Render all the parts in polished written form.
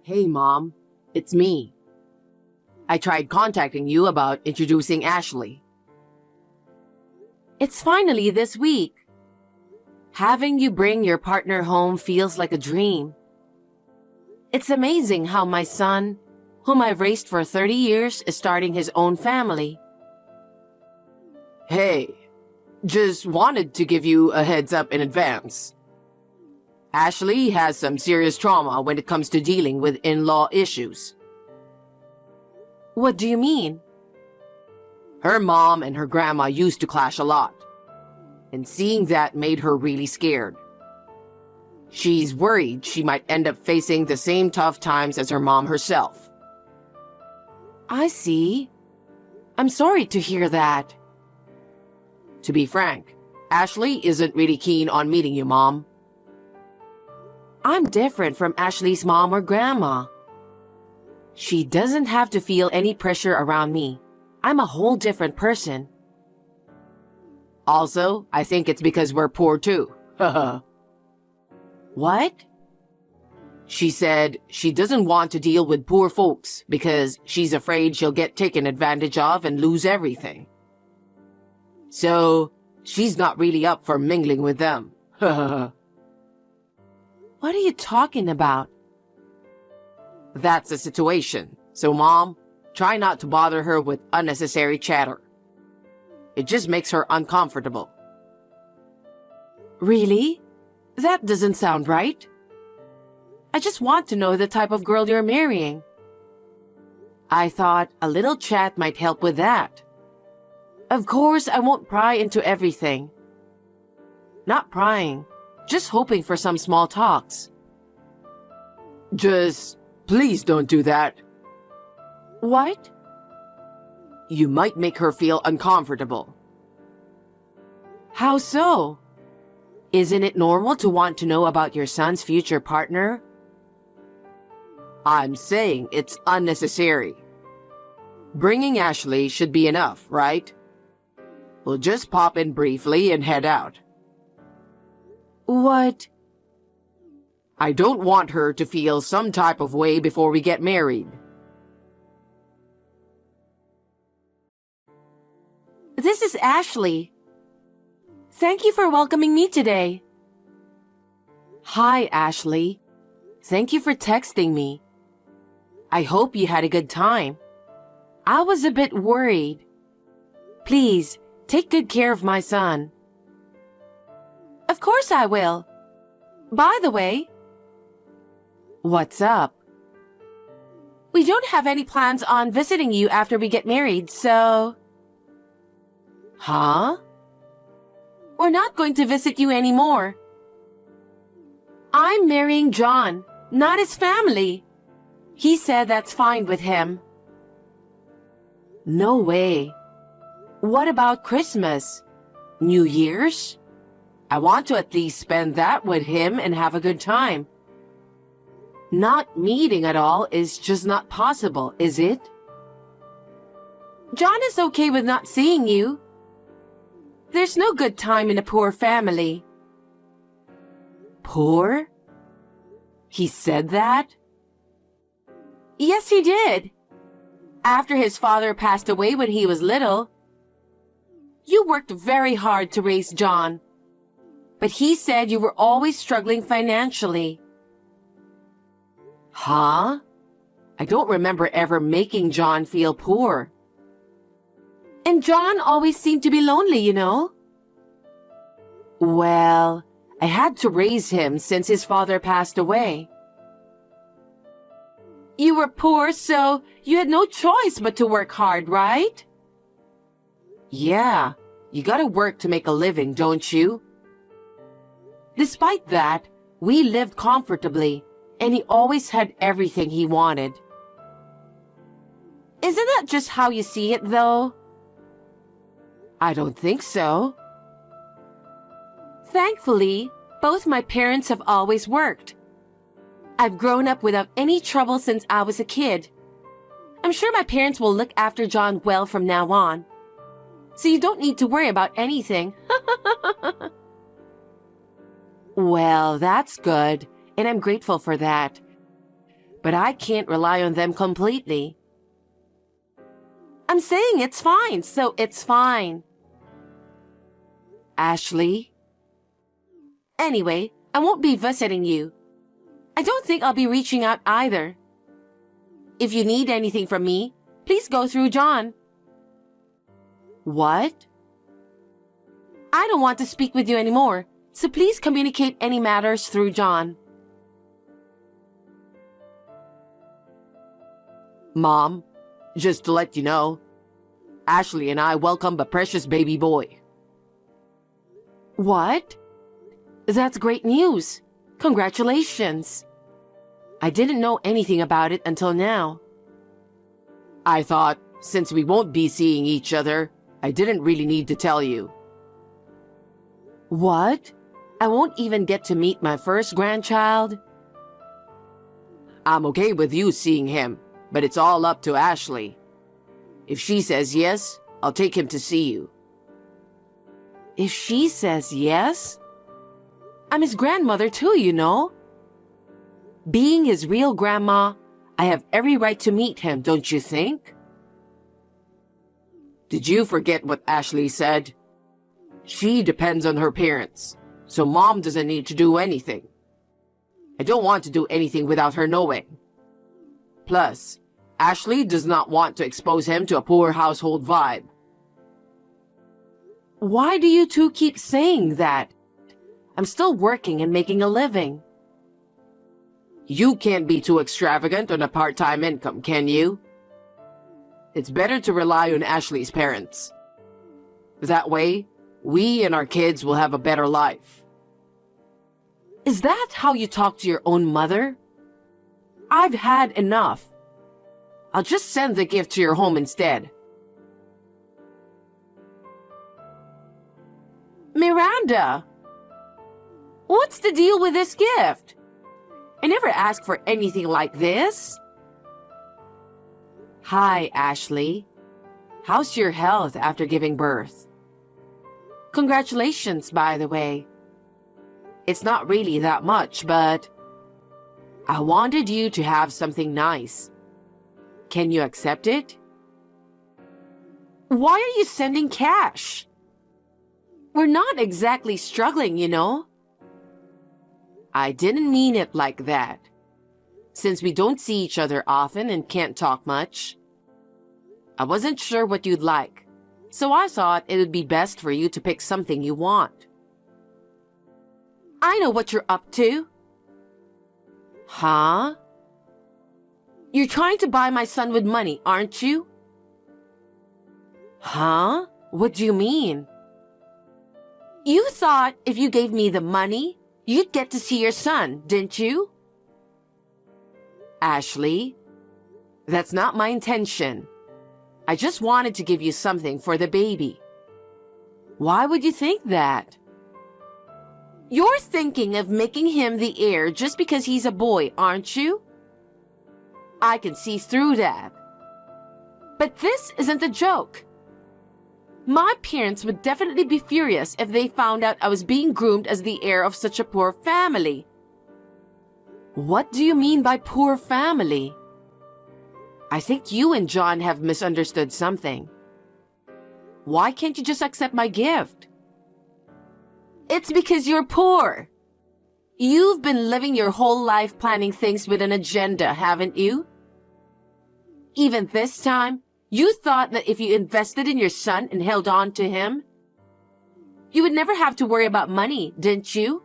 Hey, Mom. It's me. I tried contacting you about introducing Ashley. It's finally this week. Having you bring your partner home feels like a dream. It's amazing how my son, whom I've raised for 30 years, is starting his own family. Hey, just wanted to give you a heads up in advance. Ashley has some serious trauma when it comes to dealing with in-law issues. What do you mean? Her mom and her grandma used to clash a lot, and seeing that made her really scared. She's worried she might end up facing the same tough times as her mom herself. I see. I'm sorry to hear that. To be frank, Ashley isn't really keen on meeting you, Mom. I'm different from Ashley's mom or grandma. She doesn't have to feel any pressure around me. I'm a whole different person. Also, I think it's because we're poor too. What? She said she doesn't want to deal with poor folks because she's afraid she'll get taken advantage of and lose everything. So, she's not really up for mingling with them. What are you talking about? That's the situation. So, Mom, try not to bother her with unnecessary chatter. It just makes her uncomfortable. Really? That doesn't sound right. I just want to know the type of girl you're marrying. I thought a little chat might help with that. Of course, I won't pry into everything. Not prying, just hoping for some small talks. Just, please don't do that. What? You might make her feel uncomfortable. How so? Isn't it normal to want to know about your son's future partner? I'm saying it's unnecessary. Bringing Ashley should be enough, right? We'll just pop in briefly and head out. What? I don't want her to feel some type of way before we get married. This is Ashley. Thank you for welcoming me today. Hi, Ashley. Thank you for texting me. I hope you had a good time. I was a bit worried. Please, take good care of my son. Of course I will. By the way, what's up? We don't have any plans on visiting you after we get married, so... Huh? We're not going to visit you anymore. I'm marrying John, not his family. He said that's fine with him. No way. What about Christmas? New Year's? I want to at least spend that with him and have a good time. Not meeting at all is just not possible, is it? John is okay with not seeing you. There's no good time in a poor family. Poor? He said that? Yes, he did. After his father passed away when he was little. You worked very hard to raise John, but he said you were always struggling financially. Huh? I don't remember ever making John feel poor. And John always seemed to be lonely, you know? Well, I had to raise him since his father passed away. You were poor, so you had no choice but to work hard, right? Yeah, you gotta work to make a living, don't you? Despite that, we lived comfortably, and he always had everything he wanted. Isn't that just how you see it, though? I don't think so. Thankfully, both my parents have always worked. I've grown up without any trouble since I was a kid. I'm sure my parents will look after John well from now on. So you don't need to worry about anything. Well, that's good, and I'm grateful for that. but I can't rely on them completely. I'm saying it's fine, so it's fine. Ashley? Anyway, I won't be visiting you. I don't think I'll be reaching out either. If you need anything from me, please go through John. What? I don't want to speak with you anymore, so please communicate any matters through John. Mom, just to let you know, Ashley and I welcome a precious baby boy. What? That's great news. Congratulations. I didn't know anything about it until now. I thought, since we won't be seeing each other, I didn't really need to tell you. What? I won't even get to meet my first grandchild? I'm okay with you seeing him, but it's all up to Ashley. If she says yes, I'll take him to see you. If she says yes? I'm his grandmother too, you know. Being his real grandma, I have every right to meet him, don't you think? Did you forget what Ashley said? She depends on her parents, so Mom doesn't need to do anything. I don't want to do anything without her knowing. Plus, Ashley does not want to expose him to a poor household vibe. Why do you two keep saying that? I'm still working and making a living. You can't be too extravagant on a part-time income, can you? It's better to rely on Ashley's parents. That way, we and our kids will have a better life. Is that how you talk to your own mother? I've had enough. I'll just send the gift to your home instead. Miranda! What's the deal with this gift? I never asked for anything like this. Hi, Ashley. How's your health after giving birth? Congratulations, by the way. It's not really that much, but I wanted you to have something nice. Can you accept it? Why are you sending cash? We're not exactly struggling, you know. I didn't mean it like that. Since we don't see each other often and can't talk much, I wasn't sure what you'd like, so I thought it would be best for you to pick something you want. I know what you're up to. Huh? You're trying to buy my son with money, aren't you? Huh? What do you mean? You thought if you gave me the money, you'd get to see your son, didn't you? Ashley, that's not my intention. I just wanted to give you something for the baby. Why would you think that? You're thinking of making him the heir just because he's a boy, aren't you? I can see through that. But this isn't a joke. My parents would definitely be furious if they found out I was being groomed as the heir of such a poor family. What do you mean by poor family? I think you and John have misunderstood something. Why can't you just accept my gift? It's because you're poor. You've been living your whole life planning things with an agenda, haven't you? Even this time, you thought that if you invested in your son and held on to him, you would never have to worry about money, didn't you?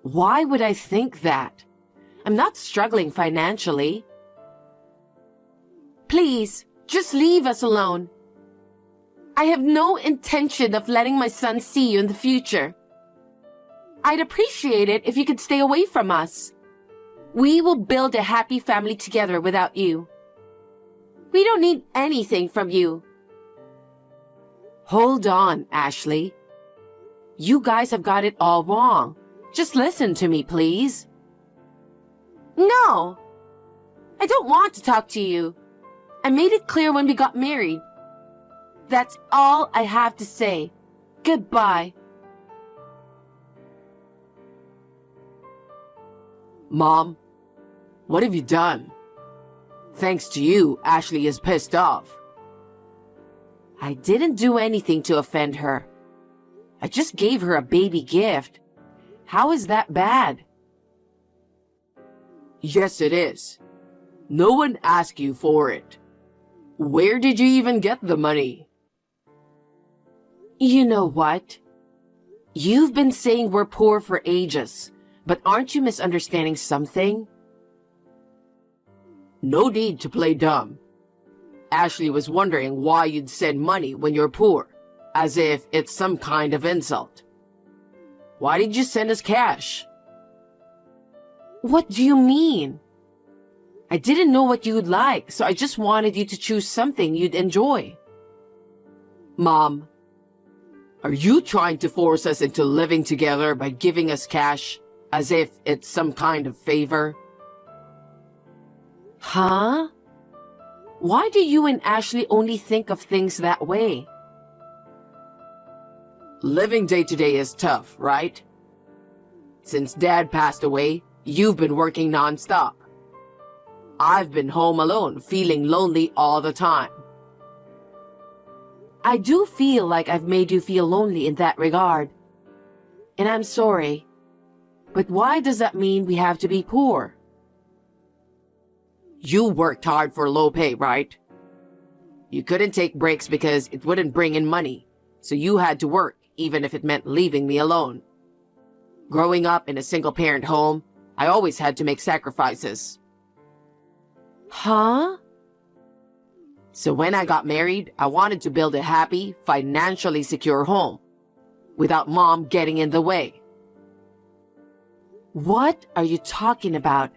Why would I think that? I'm not struggling financially. Please, just leave us alone. I have no intention of letting my son see you in the future. I'd appreciate it if you could stay away from us. We will build a happy family together without you. We don't need anything from you. Hold on, Ashley. You guys have got it all wrong. Just listen to me, please. No! I don't want to talk to you. I made it clear when we got married. That's all I have to say. Goodbye. Mom, What have you done? Thanks to you, Ashley is pissed off. I didn't do anything to offend her. I just gave her a baby gift. How is that bad? Yes, it is. No one asked you for it. Where did you even get the money? You know what? You've been saying we're poor for ages, but aren't you misunderstanding something? No need to play dumb. Ashley was wondering why you'd send money when you're poor, as if it's some kind of insult. Why did you send us cash? What do you mean? I didn't know what you'd like, so I just wanted you to choose something you'd enjoy. Mom, are you trying to force us into living together by giving us cash, as if it's some kind of favor? Huh? Why do you and Ashley only think of things that way? Living day to day is tough, right? Since Dad passed away, you've been working nonstop. I've been home alone, feeling lonely all the time. I do feel like I've made you feel lonely in that regard. And I'm sorry. But why does that mean we have to be poor? You worked hard for low pay, right? You couldn't take breaks because it wouldn't bring in money, so you had to work, even if it meant leaving me alone. Growing up in a single-parent home, I always had to make sacrifices. Huh? So when I got married, I wanted to build a happy, financially secure home, without Mom getting in the way. What are you talking about?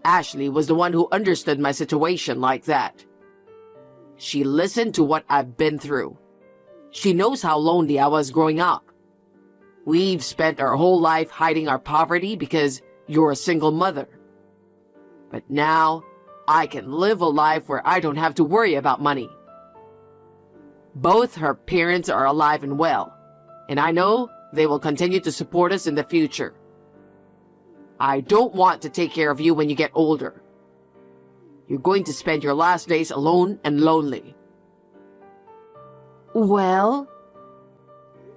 Ashley was the one who understood my situation like that. She listened to what I've been through. She knows how lonely I was growing up. We've spent our whole life hiding our poverty because you're a single mother. But now, I can live a life where I don't have to worry about money. Both her parents are alive and well, and I know they will continue to support us in the future. I don't want to take care of you when you get older. You're going to spend your last days alone and lonely. Well,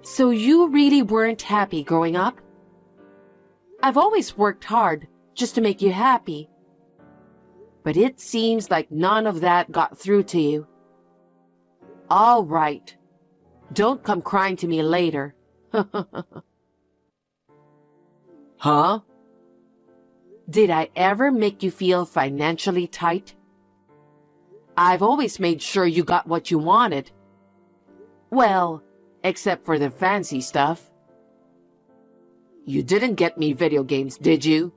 so you really weren't happy growing up? I've always worked hard just to make you happy. But it seems like none of that got through to you. All right. Don't come crying to me later. Huh? Did I ever make you feel financially tight? I've always made sure you got what you wanted. Well, except for the fancy stuff. You didn't get me video games, did you?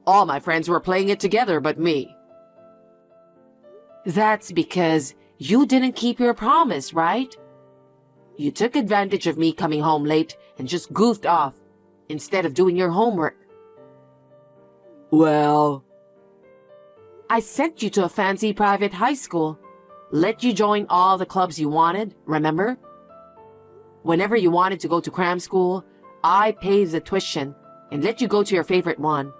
All my friends were playing it together but me. That's because you didn't keep your promise, right? You took advantage of me coming home late and just goofed off instead of doing your homework. Well, I sent you to a fancy private high school, let you join all the clubs you wanted, remember? Whenever you wanted to go to cram school, I paid the tuition and let you go to your favorite one.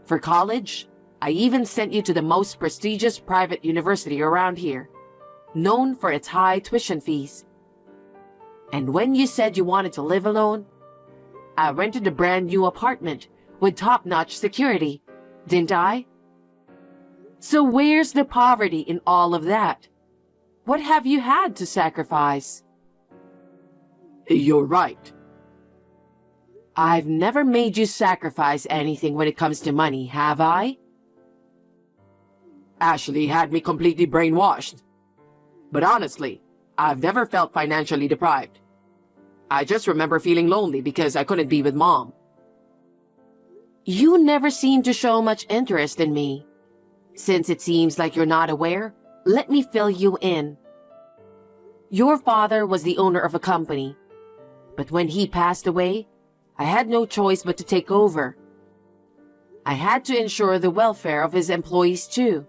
For college, I even sent you to the most prestigious private university around here, known for its high tuition fees. And when you said you wanted to live alone, I rented a brand new apartment with top-notch security, didn't I? So where's the poverty in all of that? What have you had to sacrifice? You're right. I've never made you sacrifice anything when it comes to money, have I? Ashley had me completely brainwashed. But honestly, I've never felt financially deprived. I just remember feeling lonely because I couldn't be with Mom. You never seem to show much interest in me. Since it seems like you're not aware, let me fill you in. Your father was the owner of a company, but when he passed away, I had no choice but to take over. I had to ensure the welfare of his employees too.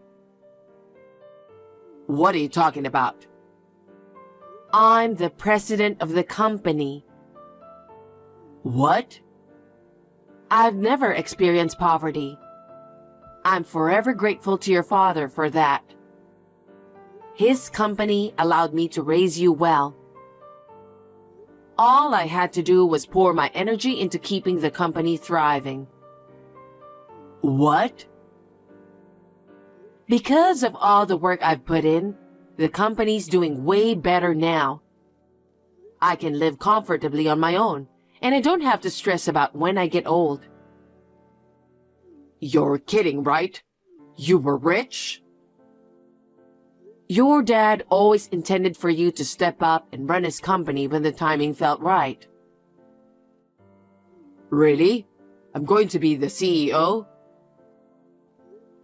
What are you talking about? I'm the president of the company. What? I've never experienced poverty. I'm forever grateful to your father for that. His company allowed me to raise you well. All I had to do was pour my energy into keeping the company thriving. What? Because of all the work I've put in, the company's doing way better now. I can live comfortably on my own, and I don't have to stress about when I get old. You're kidding, right? You were rich? Your dad always intended for you to step up and run his company when the timing felt right. Really? I'm going to be the CEO?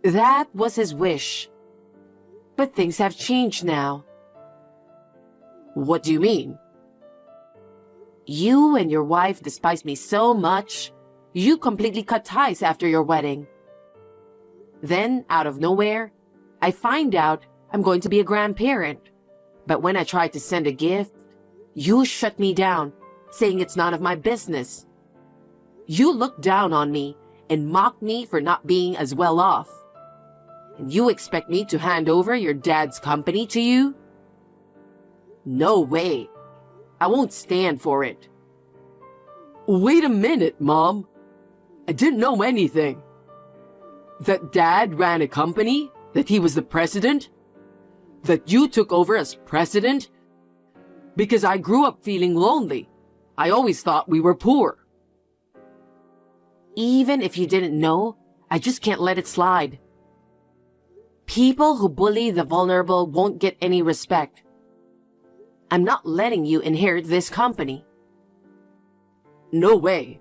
That was his wish. But things have changed now. What do you mean? You and your wife despise me so much, you completely cut ties after your wedding. Then, out of nowhere, I find out I'm going to be a grandparent. But when I try to send a gift, you shut me down, saying it's none of my business. You look down on me and mock me for not being as well off. And you expect me to hand over your dad's company to you? No way. I won't stand for it. Wait a minute, Mom. I didn't know anything. That Dad ran a company? That he was the president? That you took over as president? Because I grew up feeling lonely. I always thought we were poor. Even if you didn't know, I just can't let it slide. People who bully the vulnerable won't get any respect. I'm not letting you inherit this company. No way.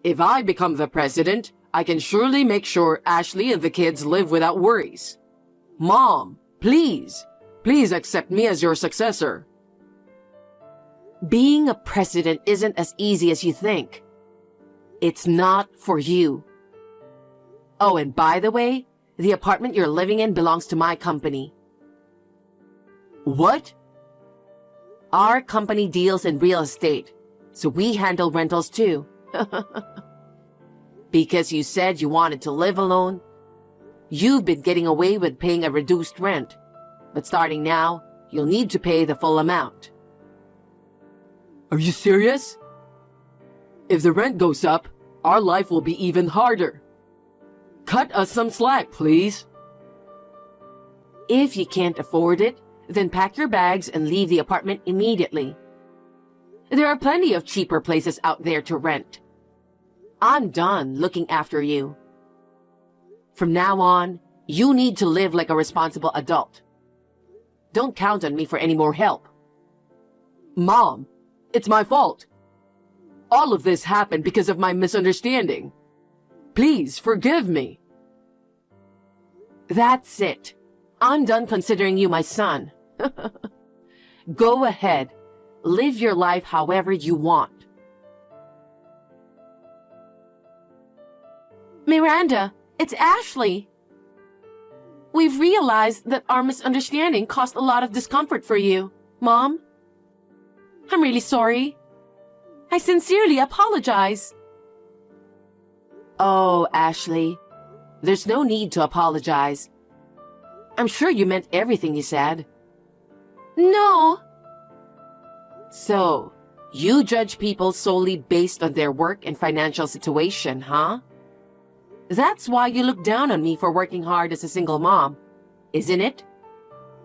If I become the president, I can surely make sure Ashley and the kids live without worries. Mom, please accept me as your successor. Being a president isn't as easy as you think. It's not for you. Oh, and by the way, the apartment you're living in belongs to my company. What? Our company deals in real estate, so we handle rentals too. Because you said you wanted to live alone, you've been getting away with paying a reduced rent. But starting now, you'll need to pay the full amount. Are you serious? If the rent goes up, our life will be even harder. Cut us some slack, please. If you can't afford it, then pack your bags and leave the apartment immediately. There are plenty of cheaper places out there to rent. I'm done looking after you. From now on, you need to live like a responsible adult. Don't count on me for any more help. Mom, it's my fault. All of this happened because of my misunderstanding. Please forgive me. That's it. I'm done considering you my son. Go ahead. Live your life however you want. Miranda, it's Ashley. We've realized that our misunderstanding caused a lot of discomfort for you, Mom. I'm really sorry. I sincerely apologize. Oh, Ashley, there's no need to apologize. I'm sure you meant everything you said. No. So, you judge people solely based on their work and financial situation, huh? That's why you look down on me for working hard as a single mom, isn't it?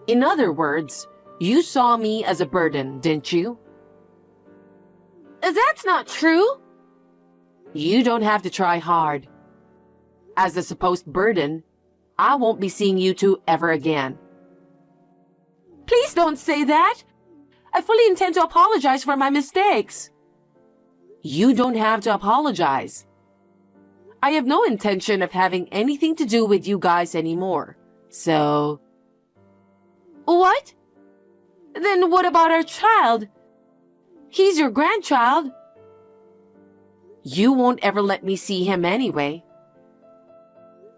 In other words, you saw me as a burden, didn't you? That's not true. You don't have to try hard. As a supposed burden, I won't be seeing you two ever again. Please don't say that. I fully intend to apologize for my mistakes. You don't have to apologize. I have no intention of having anything to do with you guys anymore, so... What? Then what about our child? He's your grandchild. You won't ever let me see him anyway.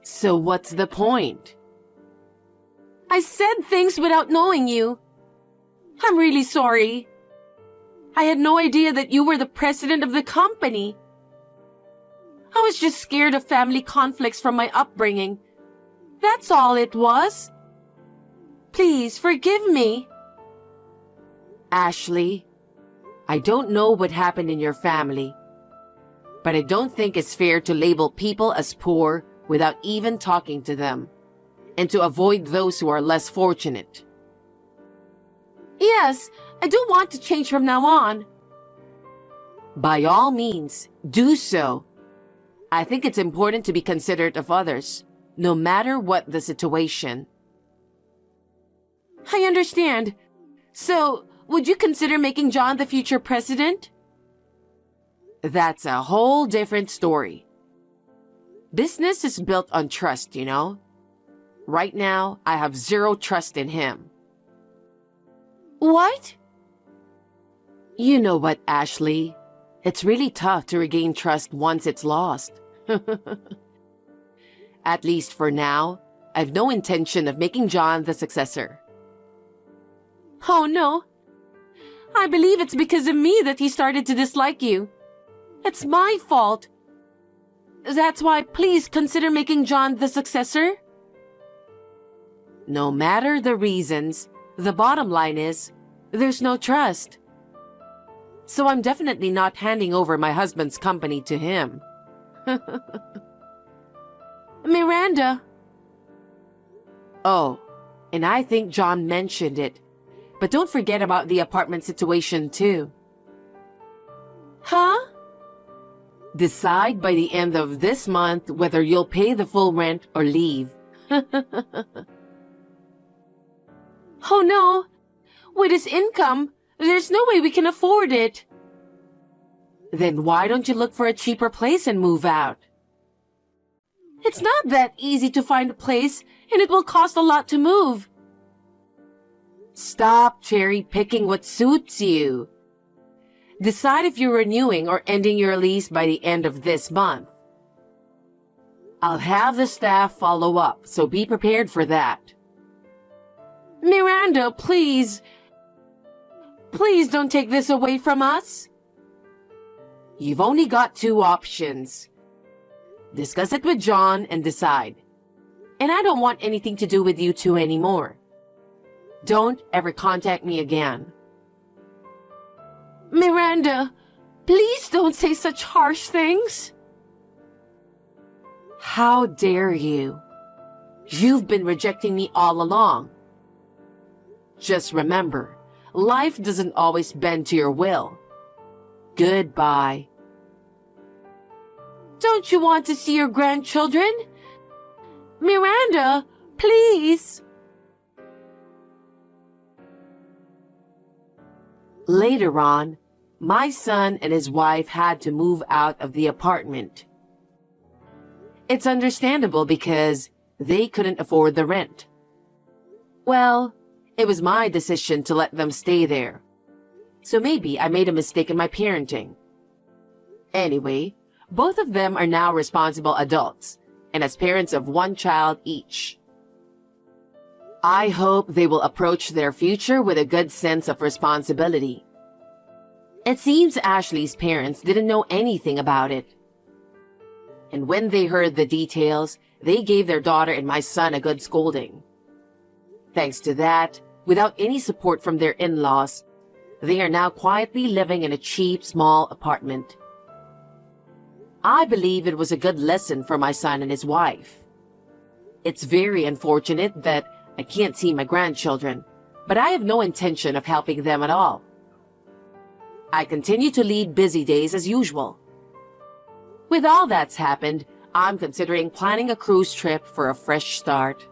So what's the point? I said things without knowing you. I'm really sorry. I had no idea that you were the president of the company. I was just scared of family conflicts from my upbringing. That's all it was. Please forgive me. Ashley, I don't know what happened in your family, but I don't think it's fair to label people as poor without even talking to them, and to avoid those who are less fortunate. Yes, I do want to change from now on. By all means, do so. I think it's important to be considerate of others, no matter what the situation. I understand. So, would you consider making John the future president? That's a whole different story. Business is built on trust, you know? Right now, I have zero trust in him. What? You know what, Ashley? It's really tough to regain trust once it's lost. At least for now, I've no intention of making John the successor. Oh no. I believe it's because of me that he started to dislike you. It's my fault. That's why please consider making John the successor. No matter the reasons, the bottom line is, there's no trust. So I'm definitely not handing over my husband's company to him. Miranda. Oh, and I think John mentioned it. But don't forget about the apartment situation too. Huh? Decide by the end of this month whether you'll pay the full rent or leave. Oh no! With his income, there's no way we can afford it. Then why don't you look for a cheaper place and move out? It's not that easy to find a place, and it will cost a lot to move. Stop cherry-picking what suits you. Decide if you're renewing or ending your lease by the end of this month. I'll have the staff follow up, so be prepared for that. Miranda, please. Please don't take this away from us. You've only got two options. Discuss it with John and decide. And I don't want anything to do with you two anymore. Don't ever contact me again. Miranda, please don't say such harsh things. How dare you? You've been rejecting me all along. Just remember, life doesn't always bend to your will. Goodbye. Don't you want to see your grandchildren? Miranda, please. Later on, my son and his wife had to move out of the apartment. It's understandable because they couldn't afford the rent. Well, it was my decision to let them stay there. So maybe I made a mistake in my parenting. Anyway, both of them are now responsible adults and as parents of one child each. I hope they will approach their future with a good sense of responsibility. It seems Ashley's parents didn't know anything about it. And when they heard the details, they gave their daughter and my son a good scolding. Thanks to that, without any support from their in-laws, they are now quietly living in a cheap, small apartment. I believe it was a good lesson for my son and his wife. It's very unfortunate that I can't see my grandchildren, but I have no intention of helping them at all. I continue to lead busy days as usual. With all that's happened, I'm considering planning a cruise trip for a fresh start.